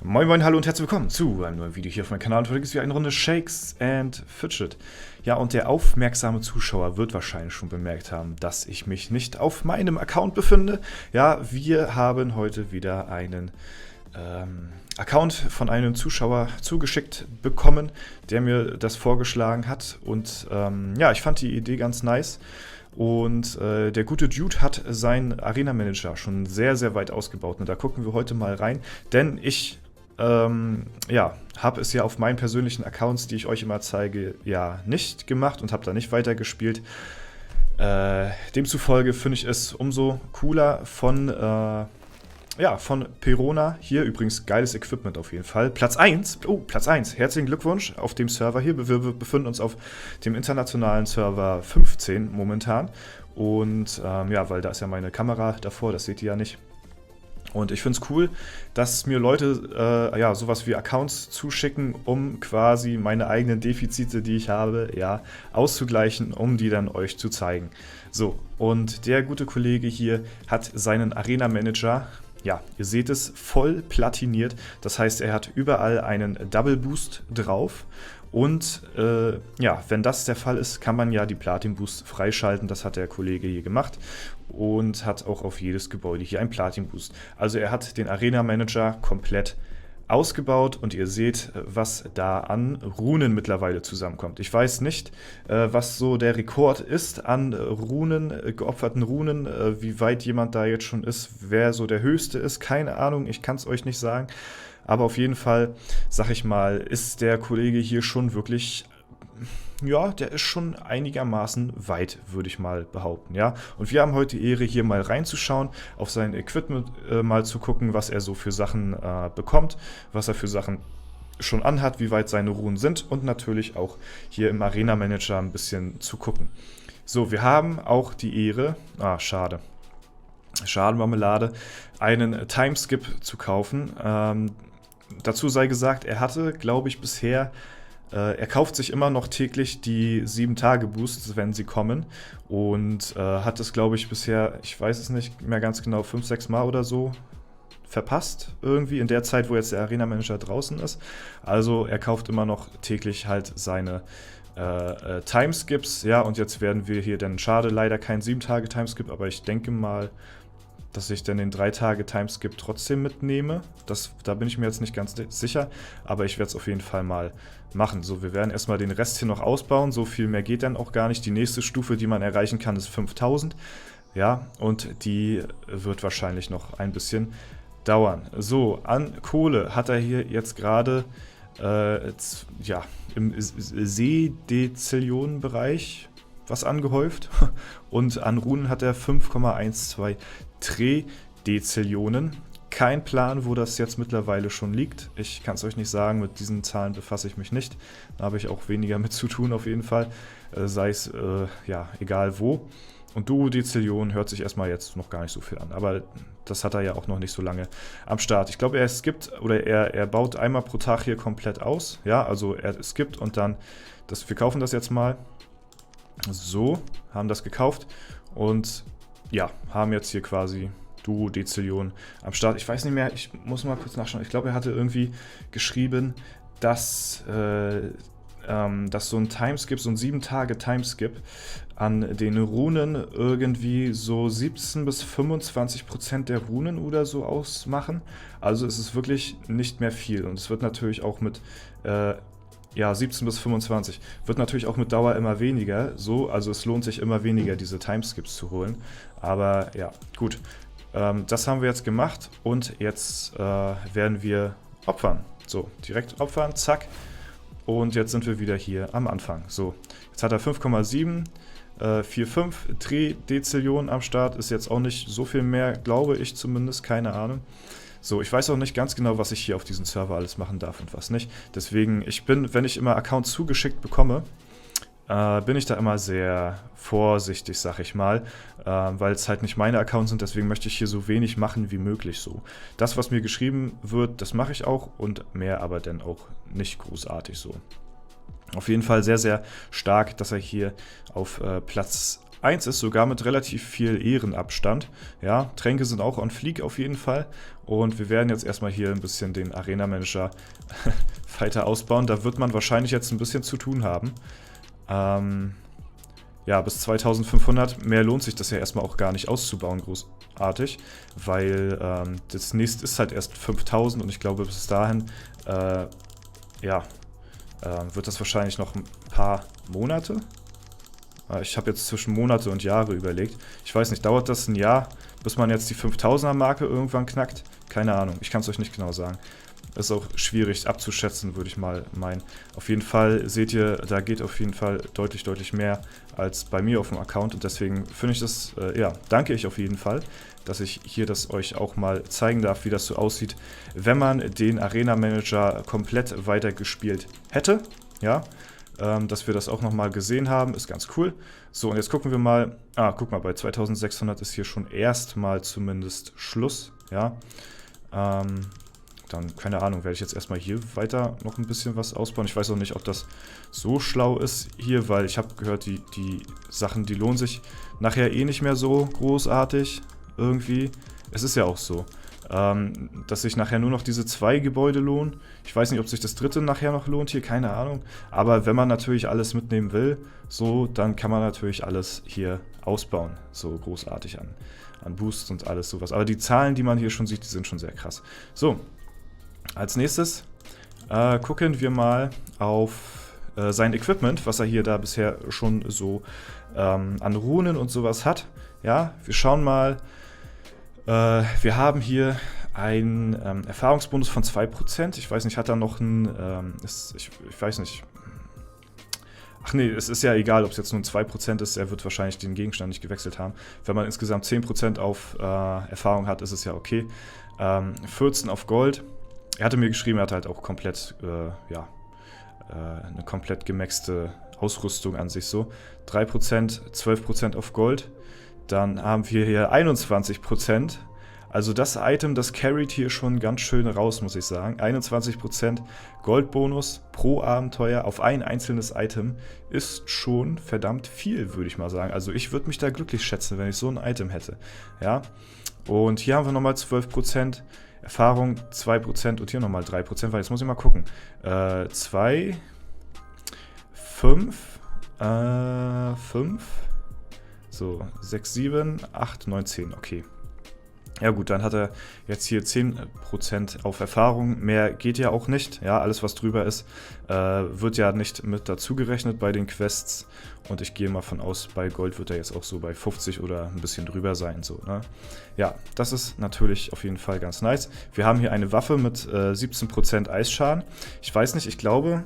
Moin Moin, hallo und herzlich willkommen zu einem neuen Video hier auf meinem Kanal. Und heute gibt es wieder eine Runde Shakes and Fidget. Ja, und der aufmerksame Zuschauer wird wahrscheinlich schon bemerkt haben, dass ich mich nicht auf meinem Account befinde. Ja, wir haben heute wieder einen Account von einem Zuschauer zugeschickt bekommen, der mir das vorgeschlagen hat. Und ja, ich fand die Idee ganz nice. Und der gute Dude hat seinen Arena-Manager schon sehr, sehr weit ausgebaut. Und da gucken wir heute mal rein, denn ich ja, habe es ja auf meinen persönlichen Accounts, die ich euch immer zeige, ja nicht gemacht und habe da nicht weitergespielt. Demzufolge finde ich es umso cooler von Perona. Hier übrigens geiles Equipment auf jeden Fall. Platz 1. Oh, Platz 1. Herzlichen Glückwunsch auf dem Server hier. Wir befinden uns auf dem internationalen Server 15 momentan. Und ja, weil da ist ja meine Kamera davor, das seht ihr ja nicht. Und ich finde es cool, dass mir Leute ja, sowas wie Accounts zuschicken, um quasi meine eigenen Defizite, die ich habe, ja, auszugleichen, um die dann euch zu zeigen. So, und der gute Kollege hier hat seinen Arena-Manager, ja, ihr seht es, voll platiniert. Das heißt, er hat überall einen Double Boost drauf. Und ja, wenn das der Fall ist, kann man ja die Platin Boost freischalten. Das hat der Kollege hier gemacht und hat auch auf jedes Gebäude hier einen Platin Boost. Also er hat den Arena Manager komplett ausgebaut und ihr seht, was da an Runen mittlerweile zusammenkommt. Ich weiß nicht, was so der Rekord ist an Runen, geopferten Runen, wie weit jemand da jetzt schon ist, wer so der Höchste ist, keine Ahnung, ich kann es euch nicht sagen. Aber auf jeden Fall, sag ich mal, ist der Kollege hier schon wirklich, ja, der ist schon einigermaßen weit, würde ich mal behaupten, ja. Und wir haben heute die Ehre, hier mal reinzuschauen, auf sein Equipment mal zu gucken, was er so für Sachen bekommt, was er für Sachen schon anhat, wie weit seine Runen sind und natürlich auch hier im Arena Manager ein bisschen zu gucken. So, wir haben auch die Ehre, schade, Marmelade, einen Timeskip zu kaufen. Dazu sei gesagt, er hatte, glaube ich, bisher, er kauft sich immer noch täglich die 7-Tage-Boosts, wenn sie kommen. Und hat es, glaube ich, bisher, ich weiß es nicht mehr ganz genau, 5, 6 Mal oder so verpasst. Irgendwie in der Zeit, wo jetzt der Arena-Manager draußen ist. Also er kauft immer noch täglich halt seine Timeskips. Ja, und jetzt werden wir hier, denn schade, leider kein 7-Tage-Timeskip, aber ich denke mal, dass ich dann den 3-Tage-Timeskip trotzdem mitnehme. Da bin ich mir jetzt nicht ganz sicher, aber ich werde es auf jeden Fall mal machen. So, wir werden erstmal den Rest hier noch ausbauen. So viel mehr geht dann auch gar nicht. Die nächste Stufe, die man erreichen kann, ist 5000. Ja, und die wird wahrscheinlich noch ein bisschen dauern. So, an Kohle hat er hier jetzt gerade ja, im Seedezillionenbereich was angehäuft. Und an Runen hat er 5,12 Tredezillionen. Kein Plan, wo das jetzt mittlerweile schon liegt. Ich kann es euch nicht sagen, mit diesen Zahlen befasse ich mich nicht. Da habe ich auch weniger mit zu tun auf jeden Fall. Sei es, ja, egal wo. Und Duodezillion hört sich erstmal jetzt noch gar nicht so viel an. Aber das hat er ja auch noch nicht so lange am Start. Ich glaube, er baut einmal pro Tag hier komplett aus. Ja, also er skippt und dann, wir kaufen das jetzt mal. So, haben das gekauft und ja, haben jetzt hier quasi Duodezillion am Start. Ich weiß nicht mehr, ich muss mal kurz nachschauen. Ich glaube, er hatte irgendwie geschrieben, dass so ein Timeskip, so ein 7-Tage-Timeskip an den Runen irgendwie so 17 bis 25% der Runen oder so ausmachen. Also es ist wirklich nicht mehr viel und es wird natürlich auch mit ja, 17 bis 25. Wird natürlich auch mit Dauer immer weniger. So, also es lohnt sich immer weniger, diese Timeskips zu holen. Aber ja, gut. Das haben wir jetzt gemacht und jetzt werden wir opfern. So, direkt opfern, zack. Und jetzt sind wir wieder hier am Anfang. So, jetzt hat er 5,745 Tredezillionen am Start. Ist jetzt auch nicht so viel mehr, glaube ich zumindest, keine Ahnung. So, ich weiß auch nicht ganz genau, was ich hier auf diesem Server alles machen darf und was nicht. Deswegen, wenn ich immer Accounts zugeschickt bekomme, bin ich da immer sehr vorsichtig, sag ich mal, weil es halt nicht meine Accounts sind, deswegen möchte ich hier so wenig machen wie möglich so. Das, was mir geschrieben wird, das mache ich auch und mehr aber dann auch nicht großartig so. Auf jeden Fall sehr, sehr stark, dass er hier auf Platz 1 ist, sogar mit relativ viel Ehrenabstand. Ja, Tränke sind auch on fleek auf jeden Fall. Und wir werden jetzt erstmal hier ein bisschen den Arena-Manager weiter ausbauen. Da wird man wahrscheinlich jetzt ein bisschen zu tun haben. Ja, bis 2500. Mehr lohnt sich das ja erstmal auch gar nicht auszubauen, großartig. Weil das nächste ist halt erst 5000 und ich glaube bis dahin, ja, wird das wahrscheinlich noch ein paar Monate. Ich habe jetzt zwischen Monate und Jahre überlegt. Ich weiß nicht, dauert das ein Jahr, bis man jetzt die 5000er-Marke irgendwann knackt? Keine Ahnung, ich kann es euch nicht genau sagen. Ist auch schwierig abzuschätzen, würde ich mal meinen. Auf jeden Fall seht ihr, da geht auf jeden Fall deutlich, deutlich mehr als bei mir auf dem Account. Und deswegen finde ich das, ja, danke ich auf jeden Fall, dass ich hier das euch auch mal zeigen darf, wie das so aussieht, wenn man den Arena-Manager komplett weitergespielt hätte. Ja, dass wir das auch nochmal gesehen haben, ist ganz cool. So, und jetzt gucken wir mal. Guck mal, bei 2600 ist hier schon erstmal zumindest Schluss. Ja, dann, keine Ahnung, werde ich jetzt erstmal hier weiter noch ein bisschen was ausbauen. Ich weiß auch nicht, ob das so schlau ist hier, weil ich habe gehört, die Sachen, die lohnen sich nachher eh nicht mehr so großartig irgendwie. Es ist ja auch so, dass sich nachher nur noch diese 2 Gebäude lohnen. Ich weiß nicht, ob sich das dritte nachher noch lohnt hier, keine Ahnung. Aber wenn man natürlich alles mitnehmen will, so, dann kann man natürlich alles hier ausbauen. So großartig an Boosts und alles sowas. Aber die Zahlen, die man hier schon sieht, die sind schon sehr krass. So, als nächstes gucken wir mal auf sein Equipment, was er hier da bisher schon so an Runen und sowas hat. Ja, wir schauen mal. Wir haben hier einen Erfahrungsbonus von 2%. Ich weiß nicht, hat er noch einen, ich weiß nicht. Ach nee, es ist ja egal, ob es jetzt nur ein 2% ist, er wird wahrscheinlich den Gegenstand nicht gewechselt haben. Wenn man insgesamt 10% auf Erfahrung hat, ist es ja okay. 14 auf Gold. Er hatte mir geschrieben, er hat halt auch komplett, ja, eine komplett gemaxte Ausrüstung an sich so. 3%, 12% auf Gold. Dann haben wir hier 21%. Also das Item, das carried hier schon ganz schön raus, muss ich sagen. 21% Goldbonus pro Abenteuer auf ein einzelnes Item ist schon verdammt viel, würde ich mal sagen. Also ich würde mich da glücklich schätzen, wenn ich so ein Item hätte. Ja. Und hier haben wir nochmal 12%. Erfahrung 2% und hier nochmal 3%, weil jetzt muss ich mal gucken. 2, 5, 5... So, 6, 7, 8, 9, 10, okay. Ja gut, dann hat er jetzt hier 10% auf Erfahrung. Mehr geht ja auch nicht. Ja, alles was drüber ist, wird ja nicht mit dazu gerechnet bei den Quests. Und ich gehe mal von aus, bei Gold wird er jetzt auch so bei 50 oder ein bisschen drüber sein. So, ne? Ja, das ist natürlich auf jeden Fall ganz nice. Wir haben hier eine Waffe mit 17% Eisschaden. Ich weiß nicht, ich glaube...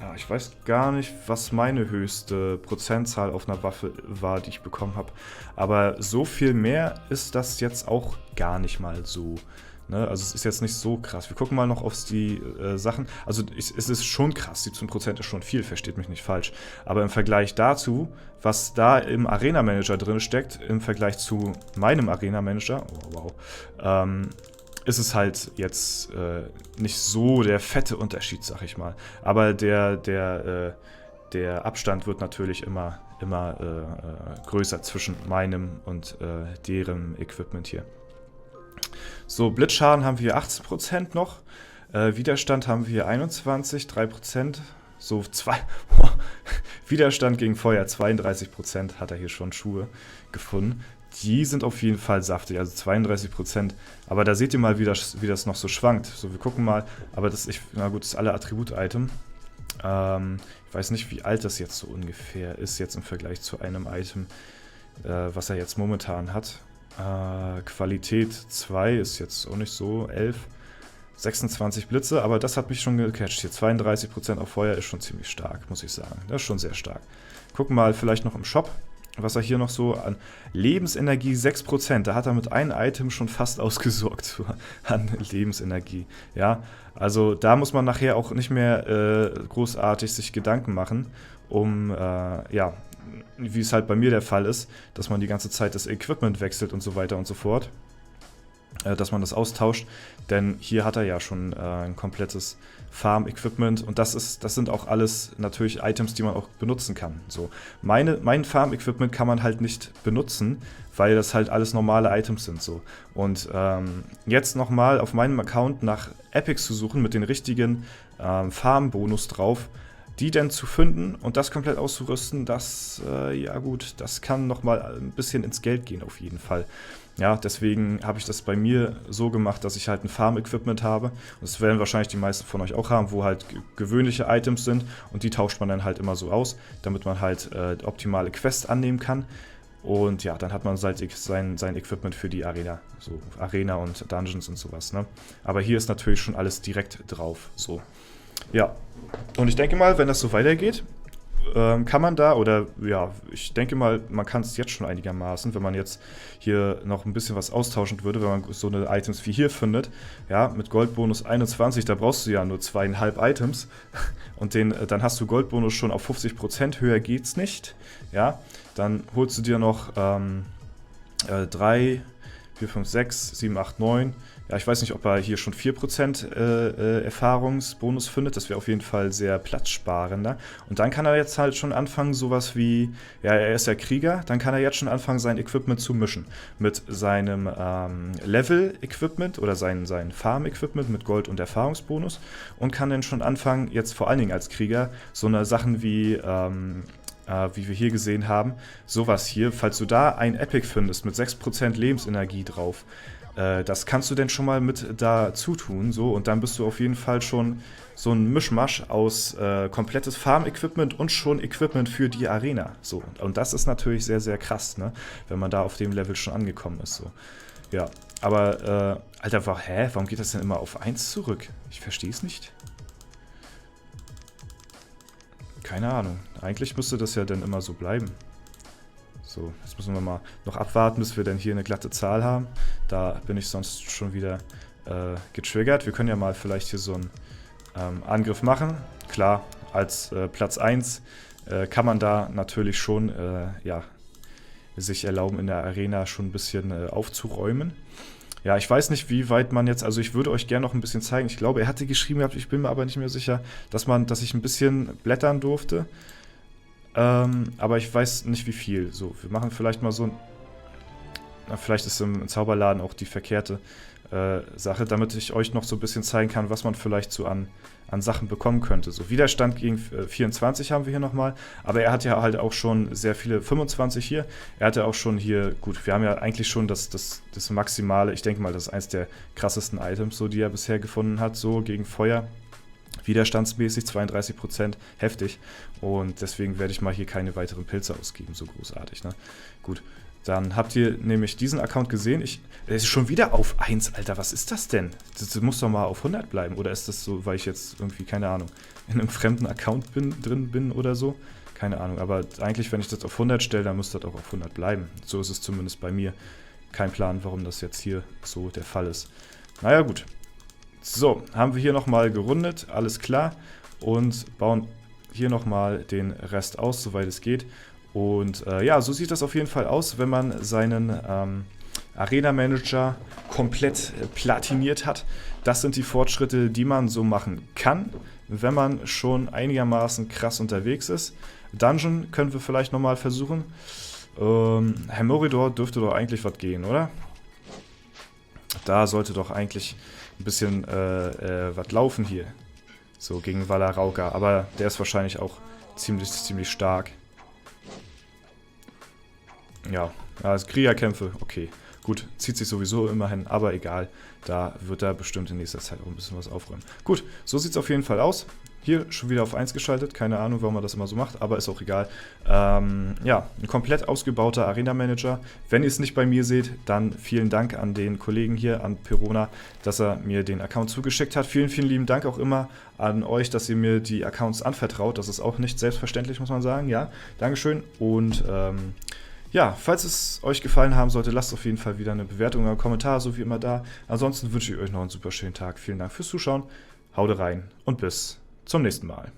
Ja, ich weiß gar nicht, was meine höchste Prozentzahl auf einer Waffe war, die ich bekommen habe. Aber so viel mehr ist das jetzt auch gar nicht mal so. Ne? Also es ist jetzt nicht so krass. Wir gucken mal noch auf die Sachen. Also es ist schon krass, 17% ist schon viel, versteht mich nicht falsch. Aber im Vergleich dazu, was da im Arena-Manager drin steckt, im Vergleich zu meinem Arena-Manager, oh, wow, ist es halt jetzt nicht so der fette Unterschied, sag ich mal. Aber der Abstand wird natürlich immer größer zwischen meinem und deren Equipment hier. So, Blitzschaden haben wir 18% noch. Widerstand haben wir 21, 3%. So, Widerstand gegen Feuer, 32% hat er hier schon Schuhe gefunden. Die sind auf jeden Fall saftig, also 32%. Aber da seht ihr mal, wie das noch so schwankt. So, wir gucken mal. Aber na gut, das ist alle Attribut-Item. Ich weiß nicht, wie alt das jetzt so ungefähr ist, jetzt im Vergleich zu einem Item, was er jetzt momentan hat. Qualität 2 ist jetzt auch nicht so, 11. 26 Blitze, aber das hat mich schon gecatcht. Hier 32% auf Feuer ist schon ziemlich stark, muss ich sagen. Das ist schon sehr stark. Gucken mal vielleicht noch im Shop, was er hier noch so an Lebensenergie 6%. Da hat er mit einem Item schon fast ausgesorgt an Lebensenergie. Ja, also da muss man nachher auch nicht mehr großartig sich Gedanken machen, ja, wie es halt bei mir der Fall ist, dass man die ganze Zeit das Equipment wechselt und so weiter und so fort. dass man das austauscht, denn hier hat er ja schon ein komplettes Farm-Equipment und das sind auch alles natürlich Items, die man auch benutzen kann. So, mein Farm-Equipment kann man halt nicht benutzen, weil das halt alles normale Items sind. So. Und jetzt nochmal auf meinem Account nach Epics zu suchen mit den richtigen Farm-Bonus drauf, die dann zu finden und das komplett auszurüsten, das, ja gut, das kann nochmal ein bisschen ins Geld gehen auf jeden Fall. Ja, deswegen habe ich das bei mir so gemacht, dass ich halt ein Farm-Equipment habe. Das werden wahrscheinlich die meisten von euch auch haben, wo halt gewöhnliche Items sind und die tauscht man dann halt immer so aus, damit man halt optimale Quests annehmen kann. Und ja, dann hat man halt sein Equipment für die Arena, so Arena und Dungeons und sowas, ne? Aber hier ist natürlich schon alles direkt drauf, so. Ja, und ich denke mal, wenn das so weitergeht, kann man da, oder ja, ich denke mal, man kann es jetzt schon einigermaßen, wenn man jetzt hier noch ein bisschen was austauschen würde, wenn man so eine Items wie hier findet, ja, mit Goldbonus 21, da brauchst du ja nur 2,5 Items und dann hast du Goldbonus schon auf 50%, höher geht's nicht, ja, dann holst du dir noch 3, 4, 5, 6, 7, 8, 9. Ja, ich weiß nicht, ob er hier schon 4% Erfahrungsbonus findet. Das wäre auf jeden Fall sehr platzsparender. Und dann kann er jetzt halt schon anfangen, sowas wie, ja, er ist ja Krieger, dann kann er jetzt schon anfangen, sein Equipment zu mischen. Mit seinem Level-Equipment oder sein Farm-Equipment mit Gold- und Erfahrungsbonus. Und kann dann schon anfangen, jetzt vor allen Dingen als Krieger, so eine Sachen wie wir hier gesehen haben, sowas hier, falls du da ein Epic findest mit 6% Lebensenergie drauf, das kannst du denn schon mal mit dazu tun, so, und dann bist du auf jeden Fall schon so ein Mischmasch aus komplettes Farm-Equipment und schon Equipment für die Arena, so, und das ist natürlich sehr, sehr krass, ne, wenn man da auf dem Level schon angekommen ist, so, ja, aber, Alter, warum geht das denn immer auf 1 zurück? Ich verstehe es nicht. Keine Ahnung. Eigentlich müsste das ja dann immer so bleiben. So, jetzt müssen wir mal noch abwarten, bis wir dann hier eine glatte Zahl haben. Da bin ich sonst schon wieder getriggert. Wir können ja mal vielleicht hier so einen Angriff machen. Klar, als Platz 1 kann man da natürlich schon ja, sich erlauben, in der Arena schon ein bisschen aufzuräumen. Ja, ich weiß nicht, wie weit man jetzt, also ich würde euch gerne noch ein bisschen zeigen. Ich glaube, er hatte geschrieben gehabt, ich bin mir aber nicht mehr sicher, dass ich ein bisschen blättern durfte. Aber ich weiß nicht, wie viel. So, wir machen vielleicht mal so ein, vielleicht ist im Zauberladen auch die verkehrte Sache, damit ich euch noch so ein bisschen zeigen kann, was man vielleicht so an Sachen bekommen könnte. So, Widerstand gegen 24 haben wir hier nochmal, aber er hat ja halt auch schon sehr viele, 25 hier. Er hat ja auch schon hier, gut, wir haben ja eigentlich schon das Maximale, ich denke mal, das ist eins der krassesten Items, so, die er bisher gefunden hat, so gegen Feuer. Widerstandsmäßig 32%, heftig. Und deswegen werde ich mal hier keine weiteren Pilze ausgeben, so großartig, ne? Gut. Dann habt ihr nämlich diesen Account gesehen. Er ist schon wieder auf 1, Alter. Was ist das denn? Das muss doch mal auf 100 bleiben. Oder ist das so, weil ich jetzt irgendwie, keine Ahnung, in einem fremden Account drin bin oder so? Keine Ahnung. Aber eigentlich, wenn ich das auf 100 stelle, dann müsste das auch auf 100 bleiben. So ist es zumindest bei mir. Kein Plan, warum das jetzt hier so der Fall ist. Naja, gut. So, haben wir hier nochmal gerundet. Alles klar. Und bauen hier nochmal den Rest aus, soweit es geht. Und ja, so sieht das auf jeden Fall aus, wenn man seinen Arena-Manager komplett platiniert hat. Das sind die Fortschritte, die man so machen kann, wenn man schon einigermaßen krass unterwegs ist. Dungeon können wir vielleicht nochmal versuchen. Hermoridor dürfte doch eigentlich was gehen, oder? Da sollte doch eigentlich ein bisschen was laufen hier. So, gegen Valarauka. Aber der ist wahrscheinlich auch ziemlich stark. Ja, also Kriegerkämpfe, okay. Gut, zieht sich sowieso immerhin, aber egal. Da wird er bestimmt in nächster Zeit auch ein bisschen was aufräumen. Gut, so sieht es auf jeden Fall aus. Hier schon wieder auf 1 geschaltet. Keine Ahnung, warum man das immer so macht, aber ist auch egal. Ja, ein komplett ausgebauter Arena-Manager. Wenn ihr es nicht bei mir seht, dann vielen Dank an den Kollegen hier, an Perona, dass er mir den Account zugeschickt hat. Vielen, vielen lieben Dank auch immer an euch, dass ihr mir die Accounts anvertraut. Das ist auch nicht selbstverständlich, muss man sagen. Ja, Dankeschön. Und ja, falls es euch gefallen haben sollte, lasst auf jeden Fall wieder eine Bewertung oder einen Kommentar, so wie immer da. Ansonsten wünsche ich euch noch einen super schönen Tag. Vielen Dank fürs Zuschauen. Haut rein und bis zum nächsten Mal.